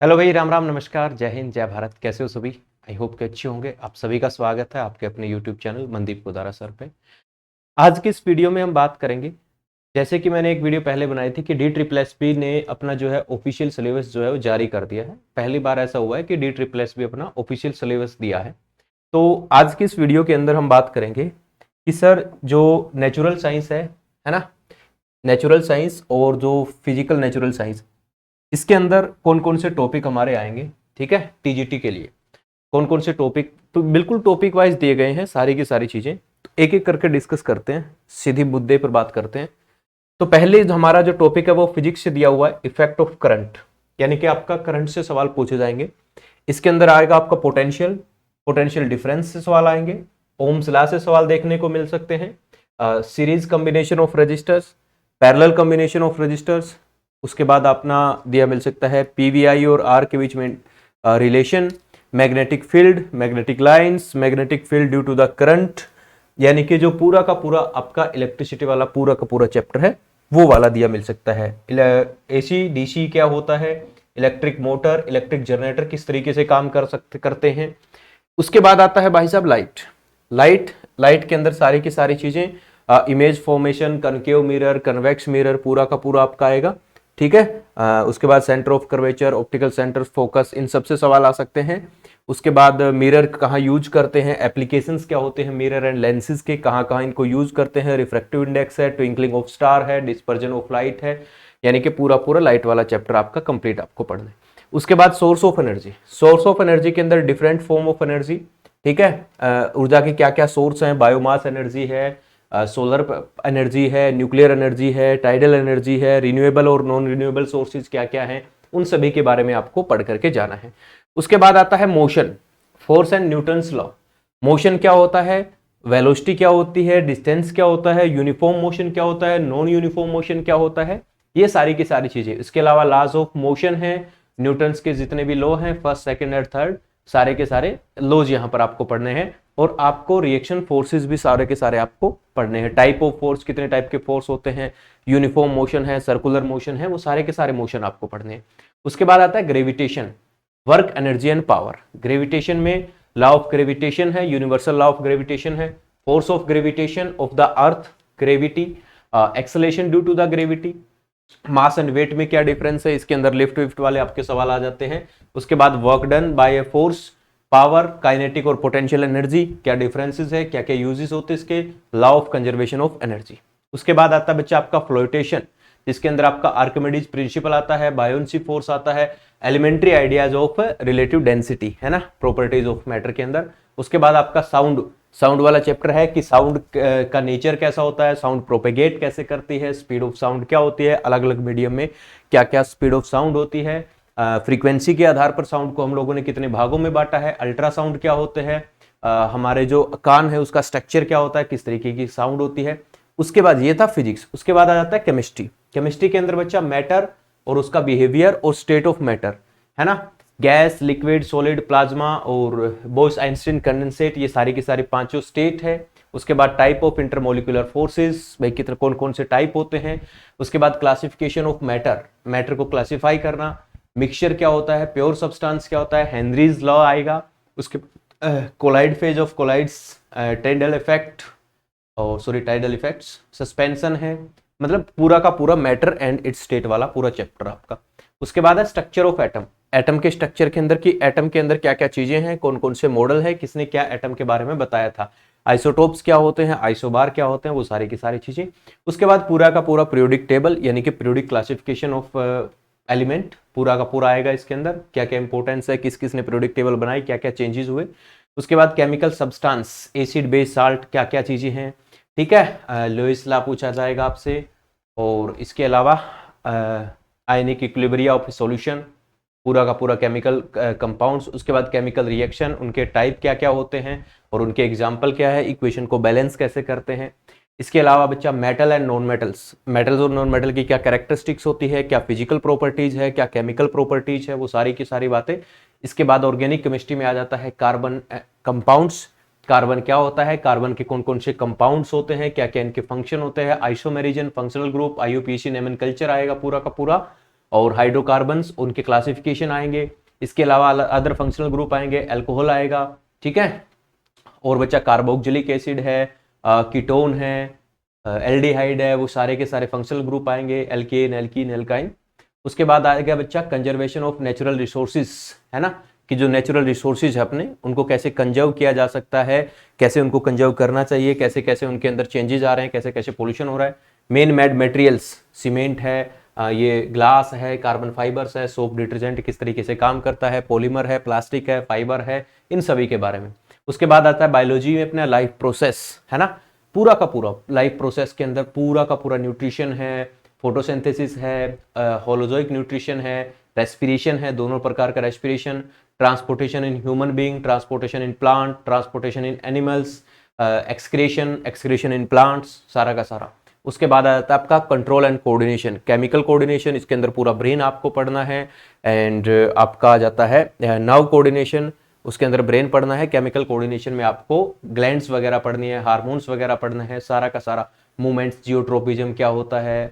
Hello भाई, राम राम, नमस्कार, जय हिंद, जय भारत। कैसे हो सभी? आई होप कि अच्छे होंगे। आप सभी का स्वागत है आपके अपने YouTube channel Mandeep Godara sir पे। आज की इस वीडियो में हम बात करेंगे, जैसे कि मैंने एक वीडियो पहले बनाई थी कि डी ट्रिपल एस पी ने अपना जो है ऑफिशियल सिलेबस जो है वो जारी कर दिया है। पहली बार ऐसा हुआ है कि डी ट्रिपल एस पी अपना ऑफिशियल सिलेबस दिया है। तो आज की इस वीडियो के अंदर हम बात करेंगे कि सर जो नेचुरल साइंस है ना, नेचुरल साइंस और जो फिजिकल नेचुरल साइंस, इसके अंदर कौन कौन से टॉपिक हमारे आएंगे। ठीक है, टीजीटी के लिए कौन कौन से टॉपिक, तो बिल्कुल टॉपिक वाइज दिए गए हैं सारी की सारी चीजें। तो एक एक करके डिस्कस करते हैं, सीधी मुद्दे पर बात करते हैं। तो पहले हमारा जो टॉपिक है वो फिजिक्स से दिया हुआ है, इफेक्ट ऑफ करंट, यानी कि आपका करंट से सवाल पूछे जाएंगे। इसके अंदर आएगा आपका पोटेंशियल, पोटेंशियल डिफरेंस से सवाल आएंगे, ओम्स लॉ से सवाल देखने को मिल सकते हैं, series combination of resistors, parallel combination of resistors. उसके बाद अपना दिया मिल सकता है पीवीआई और आर के बीच में relation, magnetic field, magnetic lines, magnetic field due to the current, यानी कि जो पूरा का पूरा आपका इलेक्ट्रिसिटी वाला पूरा का पूरा चैप्टर है वो वाला दिया मिल सकता है। एसी डीसी क्या होता है, इलेक्ट्रिक मोटर, इलेक्ट्रिक जनरेटर किस तरीके से काम करते हैं। उसके बाद आता है भाई साहब लाइट। लाइट के अंदर सारी की सारी चीजें, image formation, concave mirror, convex mirror, पूरा का पूरा आपका आएगा। ठीक है, उसके बाद centre of curvature, optical centre focus, इन सबसे सवाल आ सकते हैं। उसके बाद मिरर कहाँ यूज करते हैं, एप्लीकेशंस क्या होते हैं मिरर एंड लेंसेज के, कहाँ कहाँ इनको यूज करते हैं, रिफ्रैक्टिव इंडेक्स है, ट्विंकलिंग ऑफ स्टार है, डिस्पर्जन ऑफ लाइट है, यानी कि पूरा पूरा लाइट वाला चैप्टर आपका कंप्लीट आपको पढ़ना है। उसके बाद source of energy, source of energy के अंदर डिफरेंट फॉर्म ऑफ एनर्जी। ठीक है, ऊर्जा के क्या क्या सोर्स हैं, बायोमास एनर्जी है, सोलर एनर्जी है, न्यूक्लियर एनर्जी है, टाइडल एनर्जी है, रिन्यूएबल और नॉन रिन्यूएबल सोर्सेज क्या क्या हैं, उन सभी के बारे में आपको पढ़ करके जाना है। उसके बाद आता है motion, force and Newton's law. Motion क्या होता है, वेलोसिटी क्या होती है, डिस्टेंस क्या होता है, यूनिफॉर्म मोशन क्या होता है, नॉन यूनिफॉर्म मोशन क्या होता है, ये सारी की सारी चीजें। इसके अलावा लॉज ऑफ मोशन है, न्यूटन्स के जितने भी लॉ हैं, फर्स्ट सेकंड और थर्ड, सारे के सारे लॉज यहां पर आपको पढ़ने हैं। और आपको रिएक्शन फोर्सेस भी सारे के सारे आपको पढ़ने हैं। टाइप ऑफ फोर्स, कितने टाइप के फोर्स होते हैं, यूनिफॉर्म मोशन है, सर्कुलर मोशन है, वो सारे के सारे मोशन आपको पढ़ने हैं। उसके बाद आता है gravitation, work, energy and power. Gravitation में लॉ ऑफ ग्रेविटेशन है, यूनिवर्सल लॉ ऑफ ग्रेविटेशन है, force of gravitation of the earth, gravity, acceleration due to the gravity, mass and weight में क्या डिफरेंस है, इसके अंदर लिफ्ट विफ्ट वाले आपके सवाल आ जाते हैं। उसके बाद work done by a force, power, kinetic और पोटेंशियल एनर्जी, क्या डिफरेंसेस है, क्या क्या यूजेस होते हैं इसके, law of conservation of energy. उसके बाद आता है बच्चा आपका फ्लोटेशन, जिसके अंदर आपका आर्किमिडीज प्रिंसिपल आता है, बायोन्सी फोर्स आता है, elementary ideas of relative density है ना, प्रॉपर्टीज ऑफ मैटर के अंदर। उसके बाद आपका साउंड, साउंड वाला चैप्टर है कि साउंड का नेचर कैसा होता है, साउंड प्रोपेगेट कैसे करती है, स्पीड ऑफ साउंड क्या होती है, अलग अलग मीडियम में क्या क्या स्पीड ऑफ साउंड होती है, फ्रीक्वेंसी के आधार पर साउंड को हम लोगों ने कितने भागों में बांटा है, अल्ट्रासाउंड क्या होते हैं, हमारे जो कान है उसका स्ट्रक्चर क्या होता है, किस तरीके की साउंड होती है। उसके बाद ये था फिजिक्स। उसके बाद आ जाता है केमिस्ट्री। केमिस्ट्री के अंदर बच्चा मैटर और उसका बिहेवियर और स्टेट ऑफ मैटर है ना, गैस, लिक्विड, सॉलिड, प्लाज्मा और बोस आइंस्टीन कंडेंसेट, ये सारी की सारी पांचों स्टेट है। उसके बाद टाइप ऑफ इंटरमोलिकुलर फोर्सेस, भाई कितने कौन कौन से टाइप होते हैं। उसके बाद क्लासिफिकेशन ऑफ मैटर, मैटर को क्लासिफाई करना, मिक्सचर क्या होता है, प्योर सब्सटेंस क्या होता है, हेनरीज लॉ आएगा। उसके colloid phase of colloids, tidal effect और सॉरी टाइडल इफेक्ट्स, सस्पेंशन है, मतलब पूरा का पूरा मैटर एंड इट्स स्टेट वाला पूरा चैप्टर आपका। उसके बाद है स्ट्रक्चर ऑफ एटम, एटम के स्ट्रक्चर के अंदर की एटम के अंदर क्या क्या चीजें हैं, कौन कौन से मॉडल है, किसने क्या एटम के बारे में बताया था, आइसोटोप्स क्या होते हैं, आइसोबार क्या होते हैं, वो सारी की सारी चीजें। उसके बाद पूरा का पूरा पीरियोडिक टेबल, यानी कि पीरियोडिक क्लासिफिकेशन ऑफ एलिमेंट, पूरा का पूरा आएगा इसके अंदर, क्या क्या इंपॉर्टेंस है, किस किस ने पीरियोडिक टेबल बनाई, क्या क्या चेंजेस हुए। उसके बाद chemical substance, acid, base, salt, क्या क्या चीजें हैं। ठीक है, लुईस लॉ पूछा जाएगा आपसे। और इसके अलावा आयनिक इक्विलिब्रिया ऑफ सॉल्यूशन, पूरा का पूरा केमिकल कंपाउंड्स। उसके बाद केमिकल रिएक्शन, उनके टाइप क्या क्या होते हैं और उनके एग्जाम्पल क्या है, इक्वेशन को बैलेंस कैसे करते हैं। इसके अलावा बच्चा metal and non metals, metals और नॉन मेटल की क्या कैरेक्टरिस्टिक्स होती है, क्या फिजिकल प्रॉपर्टीज है, क्या केमिकल प्रॉपर्टीज है, वो सारी की सारी बातें। इसके बाद ऑर्गेनिक केमिस्ट्री में आ जाता है कार्बन कंपाउंड्स, कार्बन क्या होता है, कार्बन के कौन कौन से कंपाउंड्स होते हैं, क्या क्या इनके फंक्शन होते हैं, आइसोमेरिजन, फंक्शनल ग्रुप, आईयूपीएसी, नोमेनक्लेचर आएगा पूरा का पूरा। और हाइड्रोकार्बन्स उनके क्लासिफिकेशन आएंगे। इसके अलावा अदर फंक्शनल ग्रुप आएंगे, अल्कोहल आएगा, ठीक है। और बच्चा कार्बोक्सिलिक एसिड है, कीटोन है, एल्डिहाइड है, वो सारे के सारे फंक्शनल ग्रुप आएंगे, एल्केन, एल्कीन, एल्काइन। उसके बाद आएगा बच्चा कंजर्वेशन ऑफ नेचुरल रिसोर्सेज, है ना, कि जो नेचुरल रिसोर्सेज है अपने उनको कैसे कंजर्व किया जा सकता है, कैसे उनको कंजर्व करना चाहिए, कैसे कैसे उनके अंदर चेंजेस आ रहे हैं, कैसे कैसे पोल्यूशन हो रहा है। मेन मेड मटेरियल्स सीमेंट है, ये ग्लास है, कार्बन फाइबर्स है, सोप डिटर्जेंट किस तरीके से काम करता है, पॉलीमर है, प्लास्टिक है, फाइबर है, इन सभी के बारे में। उसके बाद आता है बायोलॉजी में अपना लाइफ प्रोसेस, है ना, पूरा का पूरा लाइफ प्रोसेस के अंदर पूरा का पूरा न्यूट्रिशन है, फोटोसिंथेसिस है, होलोजोइक न्यूट्रिशन है, रेस्पिरेशन है, दोनों प्रकार का respiration, transportation in human being, transportation in plant, transportation in animals, excretion in plants, सारा का सारा। उसके बाद आता है आपका control and coordination, chemical coordination, इसके अंदर पूरा ब्रेन आपको पढ़ना है। एंड आपका आ जाता है नर्व कोऑर्डिनेशन, उसके अंदर ब्रेन पढ़ना है। केमिकल कोऑर्डिनेशन में आपको ग्लैंड्स वगैरह पढ़नी है, हार्मोन्स वगैरह पढ़ना है, सारा का सारा। मूवमेंट्स, जियोट्रोपिज्म क्या होता है,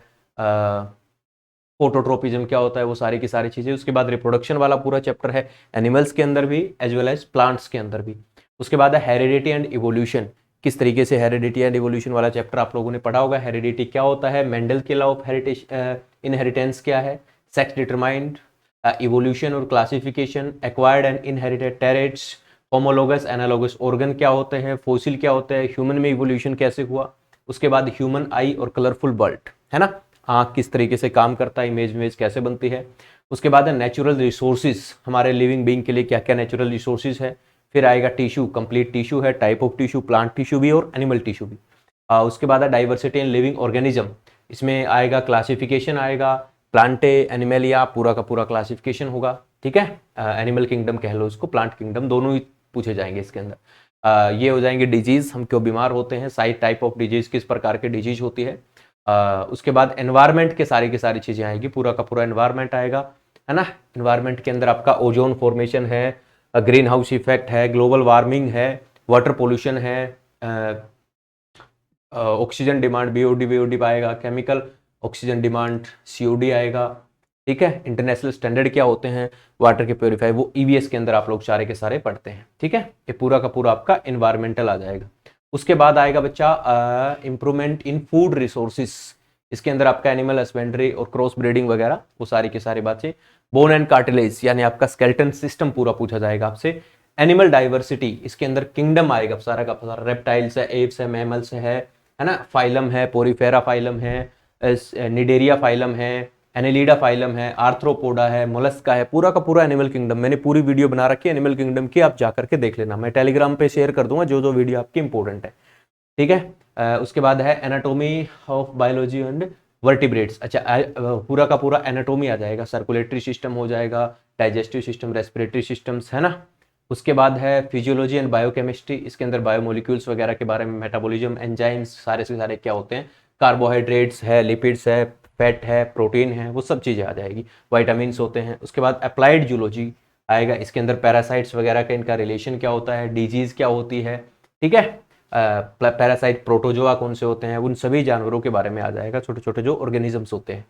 फोटोट्रोपिज्म क्या होता है, वो सारी की सारी चीजें। उसके बाद रिप्रोडक्शन वाला पूरा चैप्टर है, एनिमल्स के अंदर भी एज वेल एज प्लांट्स के अंदर भी। उसके बाद है हेरिडिटी एंड इवोल्यूशन, किस तरीके से हेरिडिटी एंड इवोल्यूशन वाला चैप्टर आप लोगों ने पढ़ा होगा। हेरिडिटी क्या होता है, मेंडल के लॉ ऑफ इनहेरिटेंस क्या है, सेक्स डिटरमाइंड, इवोल्यूशन और classification, acquired and inherited traits, homologous analogous organ क्या होते हैं, फोसिल क्या होते हैं, ह्यूमन में इवोल्यूशन कैसे हुआ। उसके बाद ह्यूमन आई और कलरफुल बर्ड, है ना, आँख किस तरीके से काम करता है, इमेज कैसे बनती है। उसके बाद है नेचुरल रिसोर्सेज, हमारे लिविंग बीइंग के लिए क्या क्या नेचुरल रिसोर्सेज है। फिर आएगा टिश्यू, कंप्लीट टिश्यू है, type of tissue, plant tissue भी और एनिमल टिश्यू भी। उसके बाद है डाइवर्सिटी इन लिविंग ऑर्गेनिज्म, इसमें आएगा क्लासिफिकेशन आएगा, प्लांटे, एनिमलिया, पूरा का पूरा क्लासिफिकेशन होगा, ठीक है। एनिमल किंगडम कह लो इसको, प्लांट किंगडम, दोनों ही पूछे जाएंगे इसके अंदर। ये हो जाएंगे डिजीज, हम क्यों बीमार होते हैं, साइड टाइप ऑफ डिजीज, किस प्रकार के डिजीज होती है। उसके बाद एनवायरमेंट के सारी की सारी चीजें आएगी, पूरा का पूरा एनवायरमेंट आएगा, है ना। एनवायरमेंट के अंदर आपका ओजोन फॉर्मेशन है, ग्रीन हाउस इफेक्ट है, ग्लोबल वार्मिंग है, वाटर पोल्यूशन है, ऑक्सीजन डिमांड, बीओडी आएगा, केमिकल ऑक्सीजन डिमांड, सीओडी आएगा, ठीक है। इंटरनेशनल स्टैंडर्ड क्या होते हैं वाटर के प्योरीफाई, वो ईवीएस के अंदर आप लोग सारे के सारे पढ़ते हैं, ठीक है। ये पूरा का पूरा आपका एनवायरमेंटल आ जाएगा। उसके बाद आएगा बच्चा इंप्रूवमेंट इन फूड रिसोर्सेज, इसके अंदर आपका एनिमल हस्बेंड्री और क्रॉस ब्रीडिंग वगैरह, वो सारी की सारी बातें। बोन एंड कार्टिलेज, यानी आपका स्केलेटन सिस्टम पूरा पूछा जाएगा आपसे। एनिमल डाइवर्सिटी, इसके अंदर किंगडम आएगा सारा का सारा, रेप्टाइल्स है, एप्स है, मैमल्स है ना, फाइलम है, पोरीफेरा फाइलम है, निडेरिया फाइलम है, एनेलिडा फाइलम है, आर्थ्रोपोडा है, मोलस्का है, पूरा का पूरा एनिमल किंगडम। मैंने पूरी वीडियो बना रखी है एनिमल किंगडम की, आप जाकर के देख लेना, मैं टेलीग्राम पे शेयर कर दूंगा जो जो वीडियो आपकी इंपॉर्टेंट है, ठीक है। उसके बाद है anatomy of biology and vertebrates, अच्छा पूरा का पूरा एनाटोमी आ जाएगा, सर्कुलेटरी सिस्टम हो जाएगा, डाइजेस्टिव सिस्टम, रेस्पिरेटरी सिस्टम्स, है ना। उसके बाद है फिजियोलॉजी एंड बायोकेमिस्ट्री, इसके अंदर बायोमोलिक्यूल्स वगैरह के बारे में, मेटाबॉलिज्म, एंजाइम्स, सारे से सारे क्या होते हैं, कार्बोहाइड्रेट्स है, लिपिड्स है, फैट है, प्रोटीन है, वो सब चीज़ें आ जाएगी, वाइटामिन्स होते हैं। उसके बाद अप्लाइड जूलॉजी आएगा, इसके अंदर पैरासाइट्स वगैरह का इनका रिलेशन क्या होता है, डिजीज़ क्या होती है, ठीक है। पैरासाइट, प्रोटोजोआ कौन से होते हैं, उन सभी जानवरों के बारे में आ जाएगा, छोटे छोटे जो ऑर्गेनिजम्स होते हैं।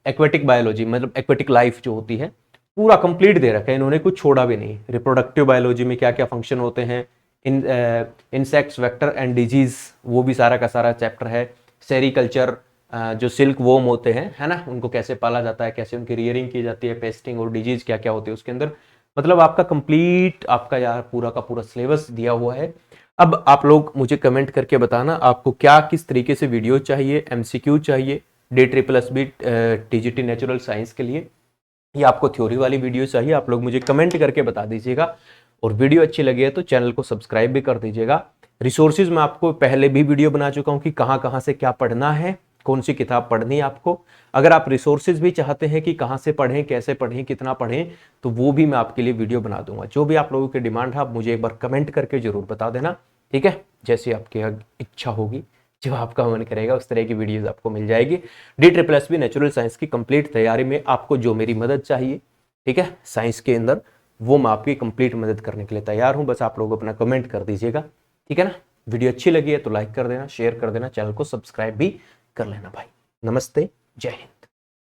एक्वेटिक बायोलॉजी, मतलब एक्वेटिक लाइफ जो होती है, पूरा कंप्लीट दे रखा है इन्होंने, कुछ छोड़ा भी नहीं। रिप्रोडक्टिव बायोलॉजी में क्या क्या फंक्शन होते हैं, इंसेक्ट्स, वेक्टर एंड डिजीज, वो भी सारा का सारा चैप्टर है। सेरीकल्चर, जो सिल्क वोम होते हैं, है ना, उनको कैसे पाला जाता है, कैसे उनकी रियरिंग की जाती है, पेस्टिंग और डिजीज क्या क्या होती है उसके अंदर, मतलब आपका कंप्लीट आपका यार पूरा का पूरा सिलेबस दिया हुआ है। अब आप लोग मुझे कमेंट करके बताना आपको क्या किस तरीके से वीडियो चाहिए, एमसीक्यू चाहिए DSSB टीजीटी नेचुरल साइंस के लिए, या आपको थ्योरी वाली वीडियो चाहिए, आप लोग मुझे कमेंट करके बता दीजिएगा। और वीडियो अच्छी लगी है तो चैनल को सब्सक्राइब भी कर दीजिएगा। रिसोर्सेज में आपको पहले भी वीडियो बना चुका हूँ कि कहाँ कहाँ से क्या पढ़ना है, कौन सी किताब पढ़नी है आपको। अगर आप रिसोर्सेज भी चाहते हैं कि कहाँ से पढ़ें, कैसे पढ़ें, कितना पढ़ें, तो वो भी मैं आपके लिए वीडियो बना दूंगा। जो भी आप लोगों की डिमांड है आप मुझे एक बार कमेंट करके जरूर बता देना, ठीक है। जैसे आपकी इच्छा होगी, जो आपका मन करेगा उस तरह की वीडियोस आपको मिल जाएगी। DSSB नेचुरल साइंस की कंप्लीट तैयारी में आपको जो मेरी मदद चाहिए, ठीक है, साइंस के अंदर, वो मैं आपकी कंप्लीट मदद करने के लिए तैयार हूं। बस आप लोग अपना कमेंट कर दीजिएगा, ठीक है ना। वीडियो अच्छी लगी है तो लाइक कर देना, शेयर कर देना, चैनल को सब्सक्राइब भी कर लेना भाई। नमस्ते, जय हिंद।